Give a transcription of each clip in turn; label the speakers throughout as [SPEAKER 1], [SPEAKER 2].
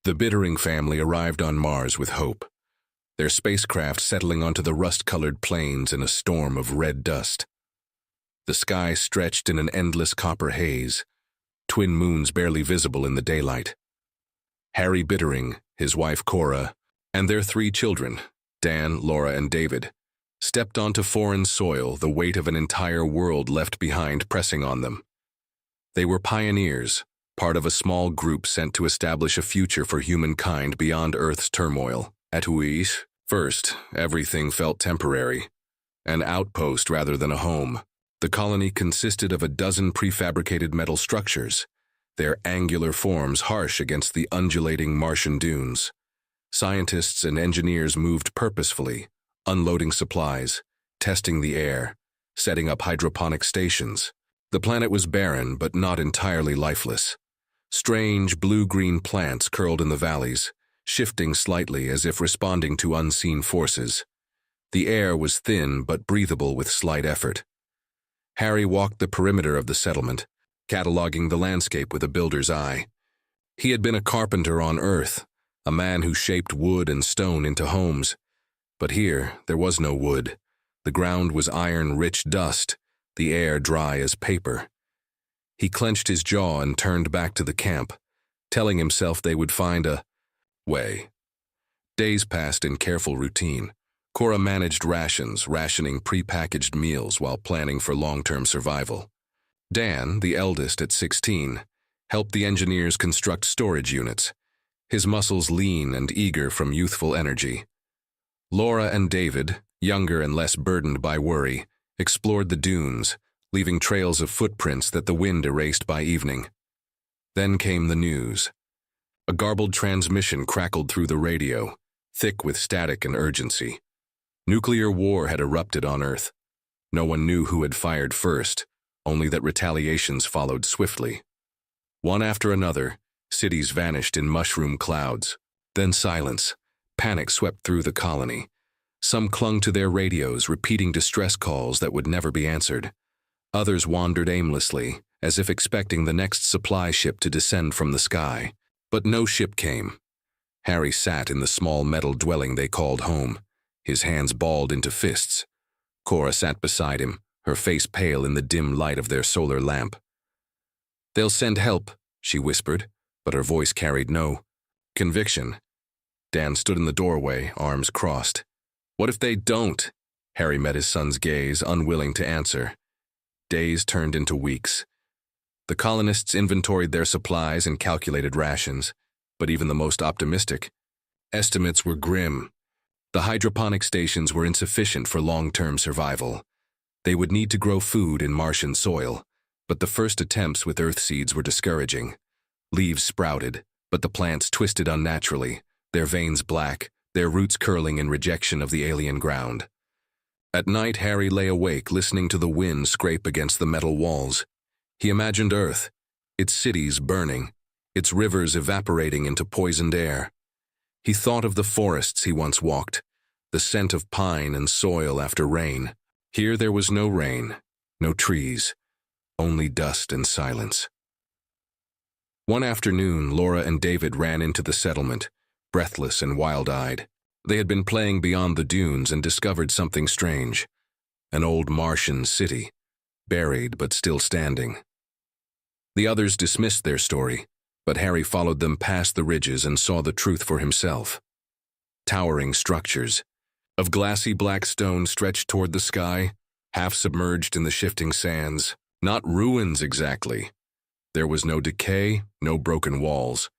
[SPEAKER 1] The Bittering family arrived on Mars with hope, their spacecraft settling onto the rust-colored plains in a storm of red dust. The sky stretched in an endless copper haze, twin moons barely visible in the daylight. Harry Bittering, his wife Cora, and their 3 children, Dan, Laura, and David, stepped onto foreign soil, the weight of an entire world left behind pressing on them. They were pioneers, part of a small group sent to establish a future for humankind beyond Earth's turmoil. At Huis, first, everything felt temporary, an outpost rather than a home. The colony consisted of a dozen prefabricated metal structures, their angular forms harsh against the undulating Martian dunes. Scientists and engineers moved purposefully, unloading supplies, testing the air, setting up hydroponic stations. The planet was barren but not entirely lifeless. Strange blue-green plants curled in the valleys, shifting slightly as if responding to unseen forces. The air was thin but breathable with slight effort. Harry walked the perimeter of the settlement, cataloging the landscape with a builder's eye. He had been a carpenter on Earth, a man who shaped wood and stone into homes. But here, there was no wood. The ground was iron-rich dust, the air dry as paper. He clenched his jaw and turned back to the camp, telling himself they would find a way. Days passed in careful routine. Cora managed rations, rationing pre-packaged meals while planning for long-term survival. Dan, the eldest at 16, helped the engineers construct storage units, his muscles lean and eager from youthful energy. Laura and David, younger and less burdened by worry, explored the dunes, leaving trails of footprints that the wind erased by evening. Then came the news. A garbled transmission crackled through the radio, thick with static and urgency. Nuclear war had erupted on Earth. No one knew who had fired first, only that retaliations followed swiftly. One after another, cities vanished in mushroom clouds. Then silence. Panic swept through the colony. Some clung to their radios, repeating distress calls that would never be answered. Others wandered aimlessly, as if expecting the next supply ship to descend from the sky. But no ship came. Harry sat in the small metal dwelling they called home, his hands balled into fists. Cora sat beside him, her face pale in the dim light of their solar lamp. "They'll send help," she whispered, but her voice carried no conviction. Dan stood in the doorway, arms crossed. "What if they don't?" Harry met his son's gaze, unwilling to answer. Days turned into weeks. The colonists inventoried their supplies and calculated rations, but even the most optimistic estimates were grim. The hydroponic stations were insufficient for long-term survival. They would need to grow food in Martian soil, but the first attempts with earth seeds were discouraging. Leaves sprouted, but the plants twisted unnaturally, their veins black, their roots curling in rejection of the alien ground. At night, Harry lay awake listening to the wind scrape against the metal walls. He imagined Earth, its cities burning, its rivers evaporating into poisoned air. He thought of the forests he once walked, the scent of pine and soil after rain. Here there was no rain, no trees, only dust and silence. One afternoon, Laura and David ran into the settlement, breathless and wild-eyed. They had been playing beyond the dunes and discovered something strange. An old Martian city, buried but still standing. The others dismissed their story, but Harry followed them past the ridges and saw the truth for himself. Towering structures of glassy black stone stretched toward the sky, half submerged in the shifting sands. Not ruins exactly. There was no decay, no broken walls,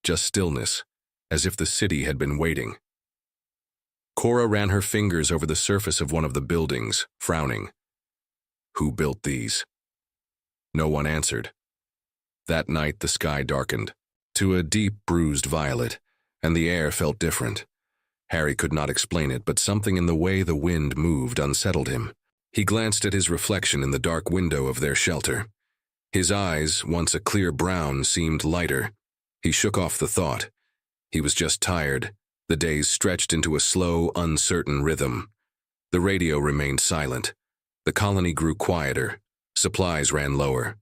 [SPEAKER 1] just stillness, as if the city had been waiting. Cora ran her fingers over the surface of one of the buildings, frowning. Who built these? No one answered. That night the sky darkened to a deep bruised violet, and the air felt different. Harry could not explain it, but something in the way the wind moved unsettled him. He glanced at his reflection in the dark window of their shelter. His eyes, once a clear brown, seemed lighter. He shook off the thought. He was just tired. The days stretched into a slow, uncertain rhythm. The radio remained silent. The colony grew quieter. Supplies ran lower.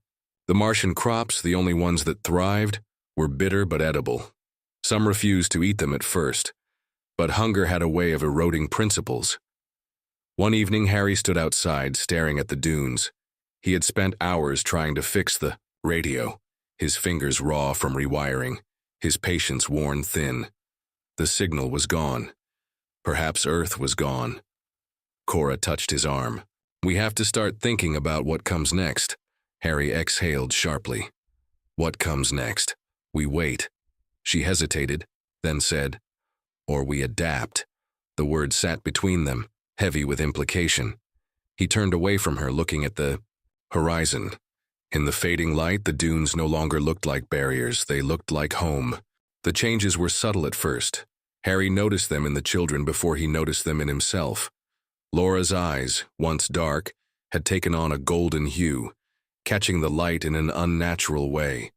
[SPEAKER 1] The Martian crops, the only ones that thrived, were bitter but edible. Some refused to eat them at first, but hunger had a way of eroding principles. One evening, Harry stood outside, staring at the dunes. He had spent hours trying to fix the radio, his fingers raw from rewiring, his patience worn thin. The signal was gone. Perhaps Earth was gone. Cora touched his arm. "We have to start thinking about what comes next." Harry exhaled sharply. "What comes next? We wait." She hesitated, then said, "Or we adapt." The word sat between them, heavy with implication. He turned away from her, looking at the horizon. In the fading light, the dunes no longer looked like barriers. They looked like home. The changes were subtle at first. Harry noticed them in the children before he noticed them in himself. Laura's eyes, once dark, had taken on a golden hue, catching the light in an unnatural way.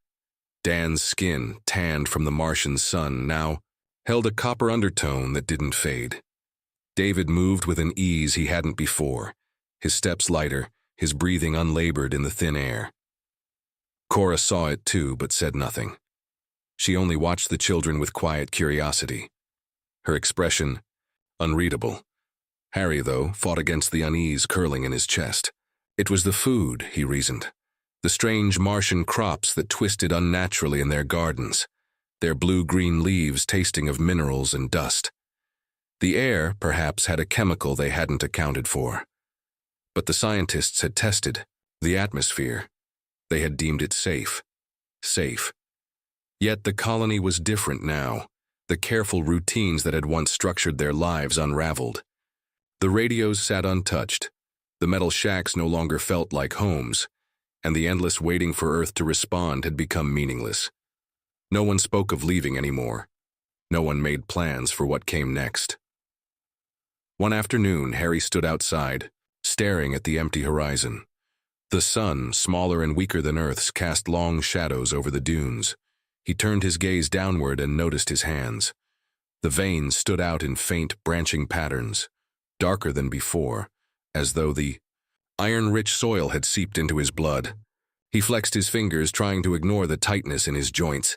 [SPEAKER 1] Dan's skin, tanned from the Martian sun, now held a copper undertone that didn't fade. David moved with an ease he hadn't before, his steps lighter, his breathing unlabored in the thin air. Cora saw it too, but said nothing. She only watched the children with quiet curiosity. Her expression, unreadable. Harry, though, fought against the unease curling in his chest. It was the food, he reasoned. The strange Martian crops that twisted unnaturally in their gardens, their blue-green leaves tasting of minerals and dust. The air, perhaps, had a chemical they hadn't accounted for. But the scientists had tested the atmosphere. They had deemed it safe. Safe. Yet the colony was different now. The careful routines that had once structured their lives unraveled. The radios sat untouched. The metal shacks no longer felt like homes, and the endless waiting for Earth to respond had become meaningless. No one spoke of leaving anymore. No one made plans for what came next. One afternoon, Harry stood outside, staring at the empty horizon. The sun, smaller and weaker than Earth's, cast long shadows over the dunes. He turned his gaze downward and noticed his hands. The veins stood out in faint, branching patterns, darker than before, as though the iron-rich soil had seeped into his blood. He flexed his fingers, trying to ignore the tightness in his joints.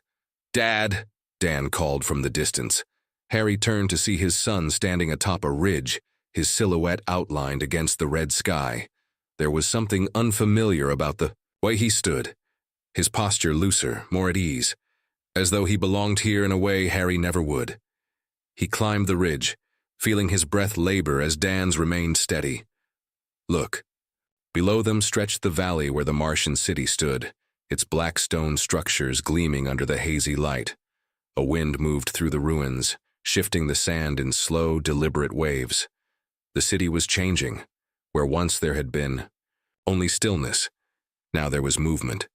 [SPEAKER 1] "Dad!" Dan called from the distance. Harry turned to see his son standing atop a ridge, his silhouette outlined against the red sky. There was something unfamiliar about the way he stood, his posture looser, more at ease, as though he belonged here in a way Harry never would. He climbed the ridge, feeling his breath labor as Dan's remained steady. Look. Below them stretched the valley where the Martian city stood, its black stone structures gleaming under the hazy light. A wind moved through the ruins, shifting the sand in slow, deliberate waves. The city was changing. Where once there had been only stillness, now there was movement.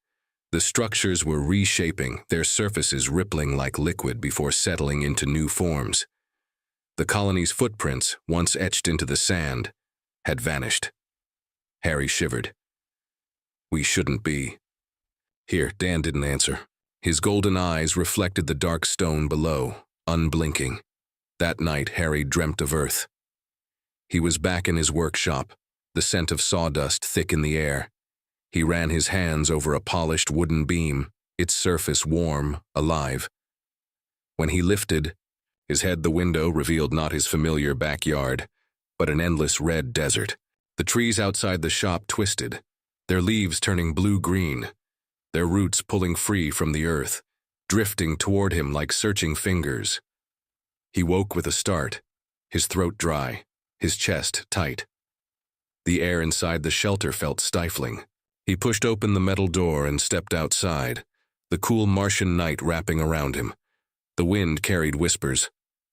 [SPEAKER 1] The structures were reshaping, their surfaces rippling like liquid before settling into new forms. The colony's footprints, once etched into the sand, had vanished. Harry shivered. "We shouldn't be." Here, Dan didn't answer. His golden eyes reflected the dark stone below, unblinking. That night, Harry dreamt of Earth. He was back in his workshop, the scent of sawdust thick in the air. He ran his hands over a polished wooden beam, its surface warm, alive. When he lifted his head, the window revealed not his familiar backyard, but an endless red desert. The trees outside the shop twisted, their leaves turning blue-green, their roots pulling free from the earth, drifting toward him like searching fingers. He woke with a start, his throat dry, his chest tight. The air inside the shelter felt stifling. He pushed open the metal door and stepped outside, the cool Martian night wrapping around him. The wind carried whispers,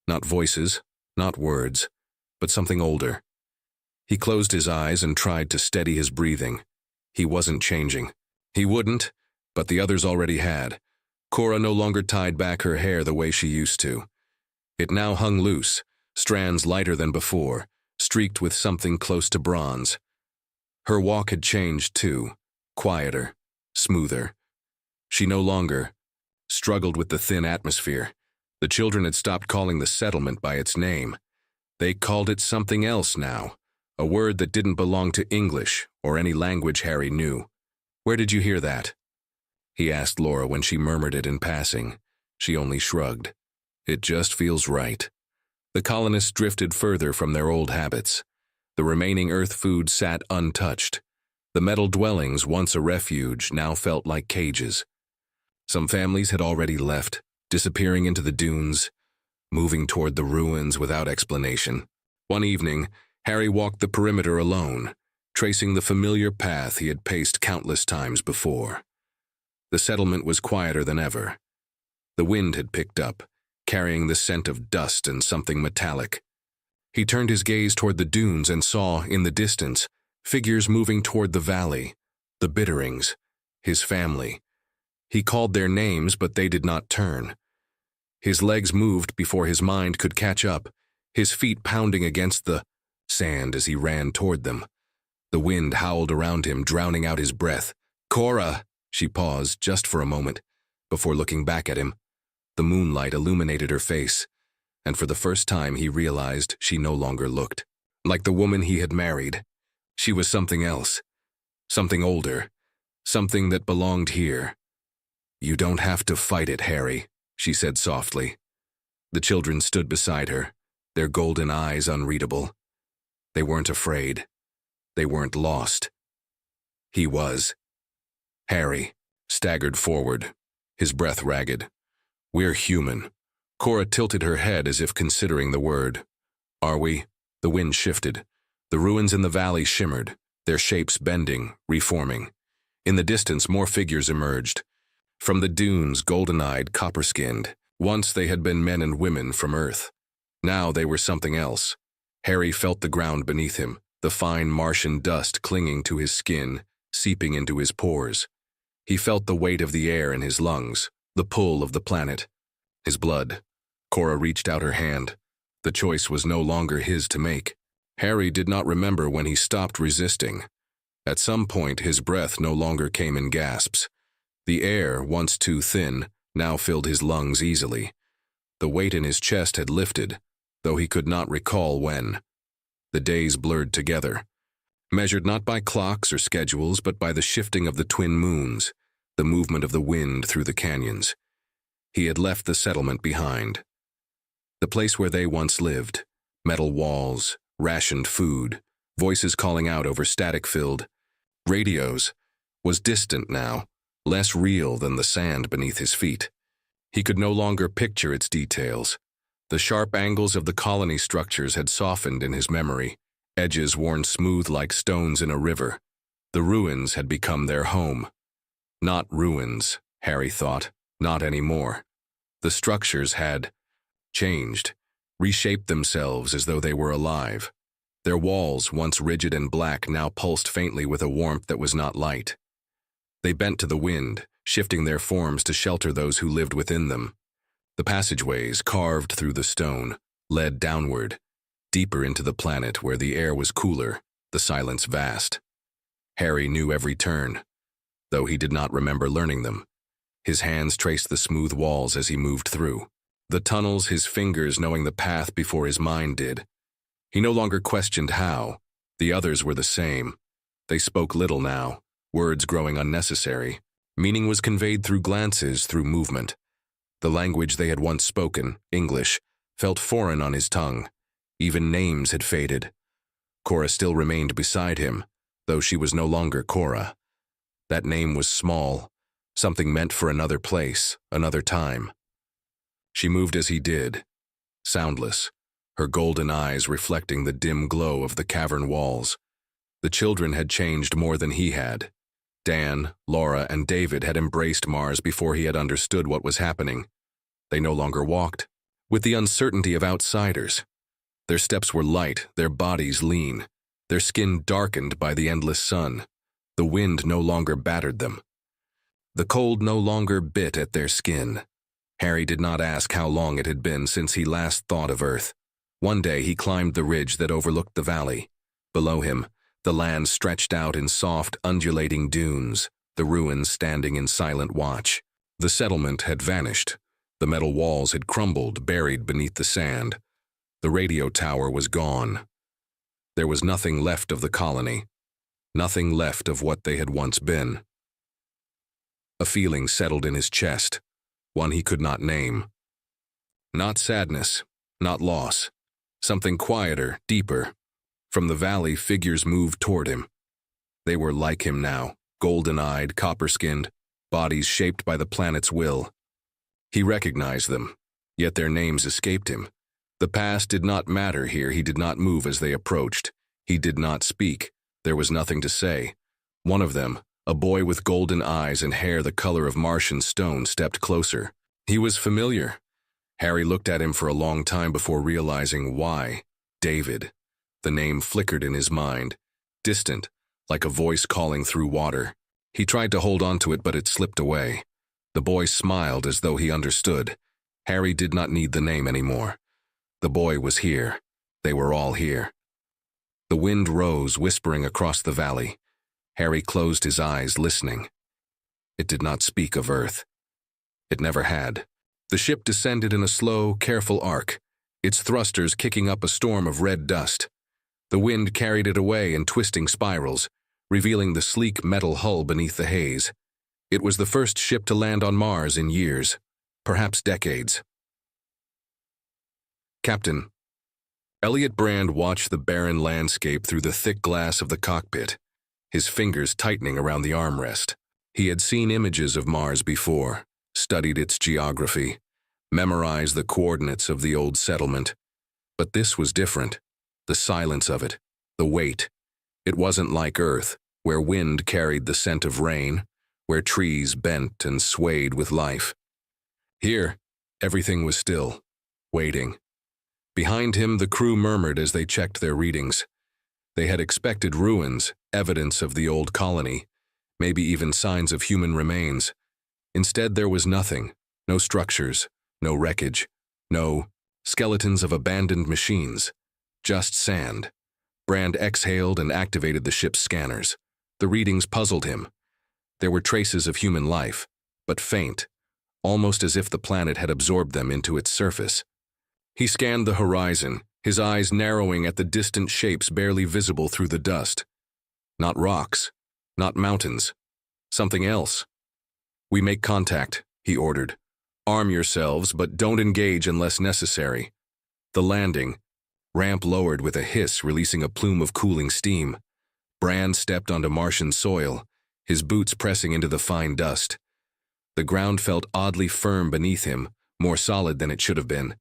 [SPEAKER 1] not voices, not words, but something older. He closed his eyes and tried to steady his breathing. He wasn't changing. He wouldn't, but the others already had. Cora no longer tied back her hair the way she used to. It now hung loose, strands lighter than before, streaked with something close to bronze. Her walk had changed too, quieter, smoother. She no longer struggled with the thin atmosphere. The children had stopped calling the settlement by its name. They called it something else now, a word that didn't belong to English or any language Harry knew. "Where did you hear that?" he asked Laura when she murmured it in passing. She only shrugged. It just feels right. The colonists drifted further from their old habits. The remaining earth food sat untouched. The metal dwellings, once a refuge, now felt like cages. Some families had already left, disappearing into the dunes, moving toward the ruins without explanation. One evening, Harry walked the perimeter alone, tracing the familiar path he had paced countless times before. The settlement was quieter than ever. The wind had picked up, carrying the scent of dust and something metallic. He turned his gaze toward the dunes and saw, in the distance, figures moving toward the valley, the Bitterings, his family. He called their names, but they did not turn. His legs moved before his mind could catch up, his feet pounding against the sand as he ran toward them. The wind howled around him, drowning out his breath. "Cora!" She paused just for a moment, before looking back at him. The moonlight illuminated her face, and for the first time he realized she no longer looked like the woman he had married. She was something else, something older, something that belonged here. "You don't have to fight it, Harry," she said softly. The children stood beside her, their golden eyes unreadable. They weren't afraid. They weren't lost. He was. Harry staggered forward, his breath ragged. "We're human." Cora tilted her head as if considering the word. "Are we?" The wind shifted. The ruins in the valley shimmered, their shapes bending, reforming. In the distance, more figures emerged. From the dunes, golden-eyed, copper-skinned. Once they had been men and women from Earth. Now they were something else. Harry felt the ground beneath him, the fine Martian dust clinging to his skin, seeping into his pores. He felt the weight of the air in his lungs, the pull of the planet. His blood. Cora reached out her hand. The choice was no longer his to make. Harry did not remember when he stopped resisting. At some point, his breath no longer came in gasps. The air, once too thin, now filled his lungs easily. The weight in his chest had lifted, though he could not recall when. The days blurred together, measured not by clocks or schedules, but by the shifting of the twin moons, the movement of the wind through the canyons. He had left the settlement behind. The place where they once lived, metal walls, rationed food, voices calling out over static-filled radios, was distant now, less real than the sand beneath his feet. He could no longer picture its details. The sharp angles of the colony structures had softened in his memory, edges worn smooth like stones in a river. The ruins had become their home. Not ruins, Harry thought, not anymore. The structures had changed, reshaped themselves as though they were alive. Their walls, once rigid and black, now pulsed faintly with a warmth that was not light. They bent to the wind, shifting their forms to shelter those who lived within them. The passageways, carved through the stone, led downward, deeper into the planet where the air was cooler, the silence vast. Harry knew every turn, though he did not remember learning them. His hands traced the smooth walls as he moved through. The tunnels, his fingers knowing the path before his mind did. He no longer questioned how. The others were the same. They spoke little now, words growing unnecessary. Meaning was conveyed through glances, through movement. The language they had once spoken, English, felt foreign on his tongue. Even names had faded. Cora still remained beside him, though she was no longer Cora. That name was small, something meant for another place, another time. She moved as he did, soundless, her golden eyes reflecting the dim glow of the cavern walls. The children had changed more than he had. Dan, Laura, and David had embraced Mars before he had understood what was happening. They no longer walked, with the uncertainty of outsiders. Their steps were light, their bodies lean, their skin darkened by the endless sun. The wind no longer battered them. The cold no longer bit at their skin. Harry did not ask how long it had been since he last thought of Earth. One day he climbed the ridge that overlooked the valley. Below him, the land stretched out in soft, undulating dunes, the ruins standing in silent watch. The settlement had vanished. The metal walls had crumbled, buried beneath the sand. The radio tower was gone. There was nothing left of the colony, nothing left of what they had once been. A feeling settled in his chest, one he could not name. Not sadness, not loss. Something quieter, deeper. From the valley, figures moved toward him. They were like him now, golden-eyed, copper-skinned, bodies shaped by the planet's will. He recognized them, yet their names escaped him. The past did not matter here. He did not move as they approached. He did not speak. There was nothing to say. One of them, a boy with golden eyes and hair the color of Martian stone, stepped closer. He was familiar. Harry looked at him for a long time before realizing why. David. The name flickered in his mind, distant, like a voice calling through water. He tried to hold on to it, but it slipped away. The boy smiled as though he understood. Harry did not need the name anymore. The boy was here. They were all here. The wind rose, whispering across the valley. Harry closed his eyes, listening. It did not speak of Earth. It never had. The ship descended in a slow, careful arc, its thrusters kicking up a storm of red dust. The wind carried it away in twisting spirals, revealing the sleek metal hull beneath the haze. It was the first ship to land on Mars in years, perhaps decades. Captain. Elliot Brand watched the barren landscape through the thick glass of the cockpit, his fingers tightening around the armrest. He had seen images of Mars before, studied its geography, memorized the coordinates of the old settlement. But this was different. The silence of it, the weight. It wasn't like Earth, where wind carried the scent of rain, where trees bent and swayed with life. Here, everything was still, waiting. Behind him, the crew murmured as they checked their readings. They had expected ruins, evidence of the old colony, maybe even signs of human remains. Instead, there was nothing, no structures, no wreckage, no skeletons of abandoned machines, just sand. Brand exhaled and activated the ship's scanners. The readings puzzled him. There were traces of human life, but faint, almost as if the planet had absorbed them into its surface. He scanned the horizon, his eyes narrowing at the distant shapes barely visible through the dust. Not rocks, not mountains, something else. "We make contact," he ordered. "Arm yourselves, but don't engage unless necessary." The landing. Ramp lowered with a hiss, releasing a plume of cooling steam. Brand stepped onto Martian soil, his boots pressing into the fine dust. The ground felt oddly firm beneath him, more solid than it should have been.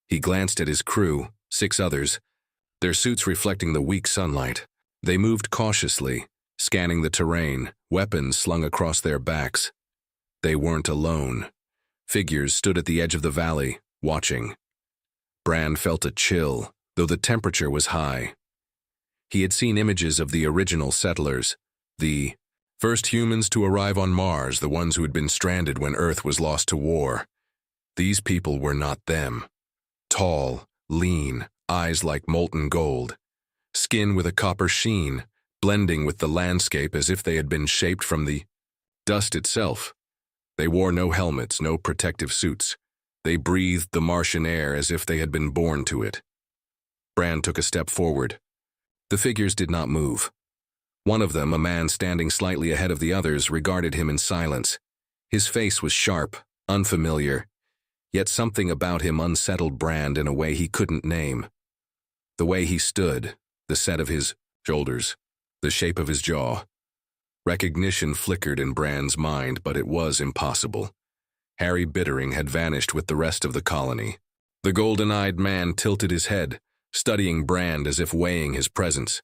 [SPEAKER 1] He glanced at his crew, 6 others, their suits reflecting the weak sunlight. They moved cautiously, scanning the terrain, weapons slung across their backs. They weren't alone. Figures stood at the edge of the valley, watching. Brand felt a chill, though the temperature was high. He had seen images of the original settlers, the first humans to arrive on Mars, the ones who had been stranded when Earth was lost to war. These people were not them. Tall, lean, eyes like molten gold, skin with a copper sheen, blending with the landscape as if they had been shaped from the dust itself. They wore no helmets, no protective suits. They breathed the Martian air as if they had been born to it. Brand took a step forward. The figures did not move. One of them, a man standing slightly ahead of the others, regarded him in silence. His face was sharp, unfamiliar, yet something about him unsettled Brand in a way he couldn't name. The way he stood, the set of his shoulders, the shape of his jaw. Recognition flickered in Brand's mind, but it was impossible. Harry Bittering had vanished with the rest of the colony. The golden-eyed man tilted his head, studying Brand as if weighing his presence.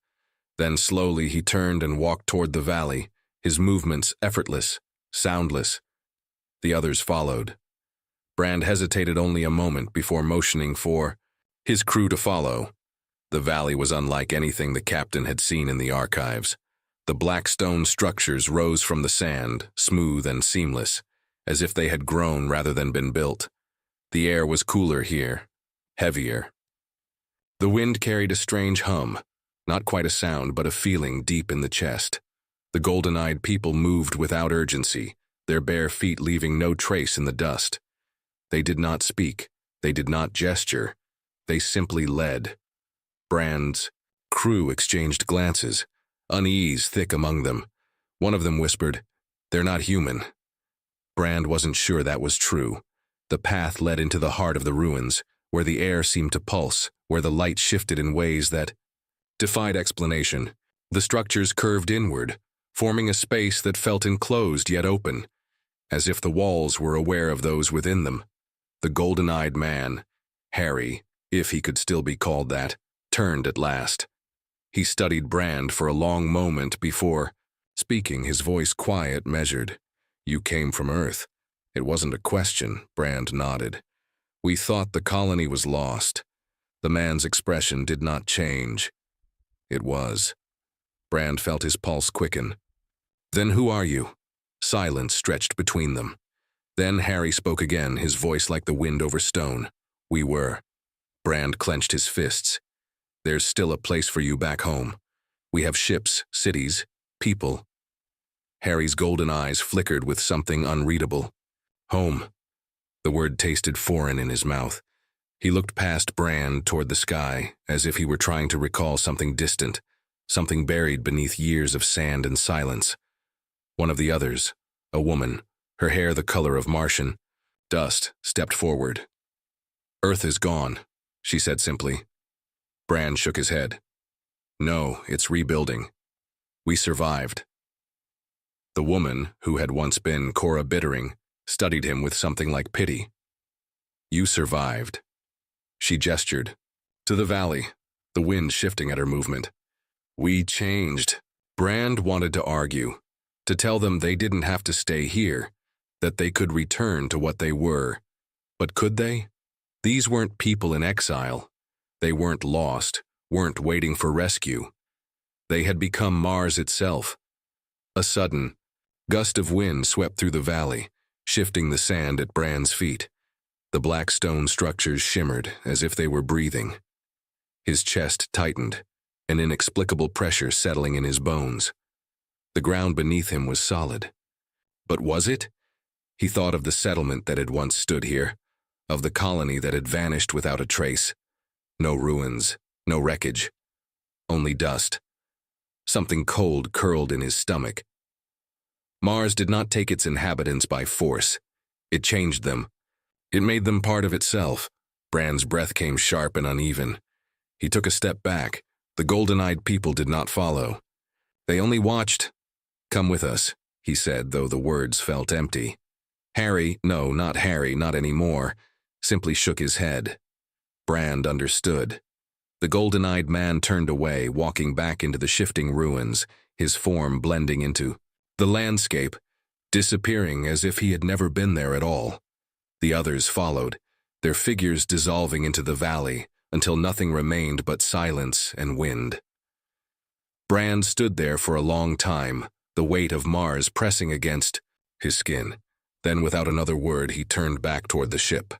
[SPEAKER 1] Then slowly he turned and walked toward the valley, his movements effortless, soundless. The others followed. Brand hesitated only a moment before motioning for his crew to follow. The valley was unlike anything the captain had seen in the archives. The black stone structures rose from the sand, smooth and seamless, as if they had grown rather than been built. The air was cooler here, heavier. The wind carried a strange hum, not quite a sound, but a feeling deep in the chest. The golden-eyed people moved without urgency, their bare feet leaving no trace in the dust. They did not speak, they did not gesture, they simply led. Brand's crew exchanged glances, unease thick among them. One of them whispered, "They're not human." Brand wasn't sure that was true. The path led into the heart of the ruins, where the air seemed to pulse, where the light shifted in ways that defied explanation. The structures curved inward, forming a space that felt enclosed yet open, as if the walls were aware of those within them. The golden-eyed man, Harry, if he could still be called that, turned at last. He studied Brand for a long moment before speaking, his voice quiet, measured. "You came from Earth." It wasn't a question, Brand nodded. "We thought the colony was lost." The man's expression did not change. It was. Brand felt his pulse quicken. "Then who are you?" Silence stretched between them. Then Harry spoke again, his voice like the wind over stone. "We were." Brand clenched his fists. "There's still a place for you back home. We have ships, cities, people." Harry's golden eyes flickered with something unreadable. Home. The word tasted foreign in his mouth. He looked past Brand toward the sky, as if he were trying to recall something distant, something buried beneath years of sand and silence. One of the others, a woman, her hair the color of Martian dust, stepped forward. "Earth is gone," she said simply. Brand shook his head. "No, it's rebuilding. We survived." The woman, who had once been Cora Bittering, studied him with something like pity. "You survived." She gestured. "To the valley," the wind shifting at her movement. "We changed." Brand wanted to argue, to tell them they didn't have to stay here, that they could return to what they were. But could they? These weren't people in exile. They weren't lost, weren't waiting for rescue. They had become Mars itself. A sudden gust of wind swept through the valley, shifting the sand at Brand's feet. The black stone structures shimmered as if they were breathing. His chest tightened, an inexplicable pressure settling in his bones. The ground beneath him was solid. But was it? He thought of the settlement that had once stood here, of the colony that had vanished without a trace. No ruins, no wreckage, only dust. Something cold curled in his stomach. Mars did not take its inhabitants by force. It changed them. It made them part of itself. Brand's breath came sharp and uneven. He took a step back. The golden-eyed people did not follow. They only watched. "Come with us," he said, though the words felt empty. Harry, no, not Harry, not anymore, simply shook his head. Brand understood. The golden-eyed man turned away, walking back into the shifting ruins, his form blending into the landscape, disappearing as if he had never been there at all. The others followed, their figures dissolving into the valley until nothing remained but silence and wind. Brand stood there for a long time, the weight of Mars pressing against his skin. Then, without another word, he turned back toward the ship.